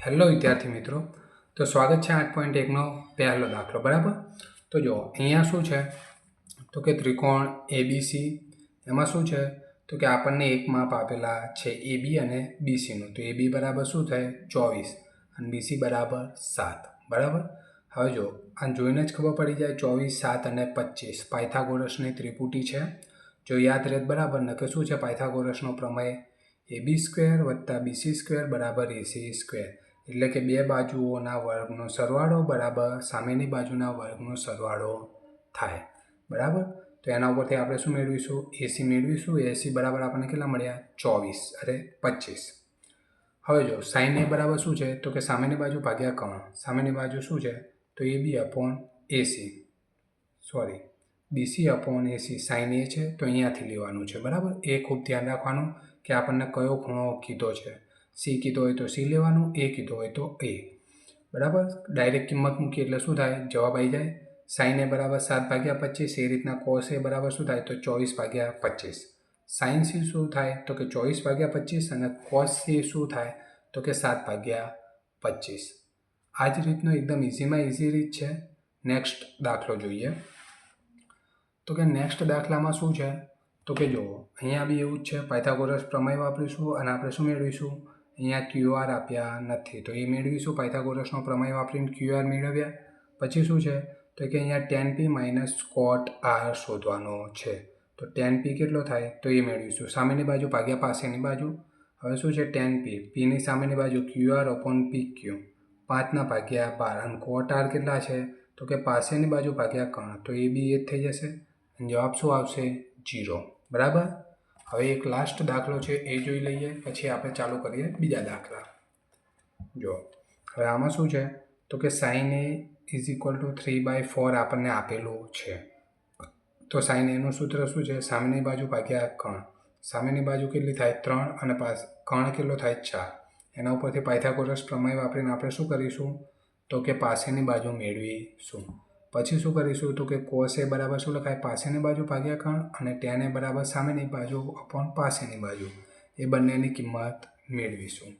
Hello વિદ્યાર્થી મિત્રો, તો સ્વાગત છે 8.1નો પહેલો દાખલો. બરાબર. તો જો અહીંયા શું છે તો કે ત્રિકોણ એબીસી. એમાં શું છે તો કે આપણને એક માપ આપેલા છે એબી અને બીસીનું. તો એબી બરાબર શું થાય 24 અને બીસી બરાબર 7. બરાબર. હવે જો આ જોઈને જ ખબર પડી જાય 24, 7 અને 25 પાયથાગોરસની ત્રિપુટી છે. જો યાદ રહે બરાબર ને કે શું છે પાયથાગોરસનો પ્રમેય AB² + BC² બરાબર AC². એટલે કે બે બાજુઓના વર્ગનો સરવાળો બરાબર સામેની બાજુના વર્ગનો સરવાળો થાય. બરાબર. તો એના ઉપરથી આપણે શું મેળવીશું? એસી મેળવીશું. એસી બરાબર આપણને કેટલા મળ્યા? 24 અરે 25. હવે જો સાઇન એ બરાબર શું છે તો કે સામેની બાજુ ભાગ્યા કર્ણ. સામેની બાજુ શું છે તો AB/AC, સોરી BC/AC. સાઇન એ છે તો અહીંયાથી લેવાનું છે. બરાબર. એ ખૂબ ધ્યાન રાખવાનું કે આપણને કયો ખૂણો કીધો છે. સી કીધો હોય તો સી લેવાનું, એ કીધો હોય તો એ. બરાબર. ડાયરેક્ટ કિંમત મૂકી એટલે શું થાય? જવાબ આવી જાય. સાઇન એ બરાબર 7/25. એ રીતના કોસ એ બરાબર શું થાય તો 24/25. સાઇન સી શું થાય તો કે 24/25 અને કોસ સી શું થાય તો કે 7/25. આ જ રીતનો એકદમ ઇઝીમાં ઇઝી રીત છે. નેક્સ્ટ દાખલો જોઈએ. તો કે નેક્સ્ટ દાખલામાં શું છે તો કે જુઓ અહીંયા બી એવું જ છે. પાયથાગોરસ પ્રમેય વાપરીશું અને આપણે શું મેળવીશું? અહીંયા QR આપ્યા નથી તો એ મેળવીશું. પાયથાગોરસનો પ્રમેય વાપરીને QR મેળવ્યા. પછી શું છે તો કે અહીંયા tan p - cot r શોધવાનો છે. તો tan p કેટલો થાય તો એ મેળવીશું. સામેની બાજુ ભાગ્યા પાસેની બાજુ. હવે શું છે tan pની સામેની બાજુ QR/PQ 5/12 અને cot r કેટલા છે તો કે પાસેની બાજુ ભાગ્યા કર્ણ. તો એ બી એ જ થઈ જશે. જવાબ શું આવશે? 0. બરાબર. હવે એક લાસ્ટ દાખલો છે એ જોઈ લઈએ, પછી આપણે ચાલુ કરીએ બીજા દાખલા. જો હવે આમાં શું છે તો કે સાઇન એ = 3/4 આપણને આપેલું છે. તો સાઇન એનું સૂત્ર શું છે? સામેની બાજુ ભાગ્યા કર્ણ. સામેની બાજુ કેટલી થાય? 3 અને કર્ણ કેટલો થાય? 4. એના ઉપરથી પાયથાગોરસ પ્રમેય વાપરીને આપણે શું કરીશું તો કે પાસેની બાજુ મેળવીશું. પછી શું કરીશું તો કે કોસ એ બરાબર શું લખાય? પાસેની બાજુ ભાગ્યા કર્ણ અને tan એ બરાબર સામેની બાજુ પાસેની બાજુ. એ બંનેની કિંમત મેળવીશું.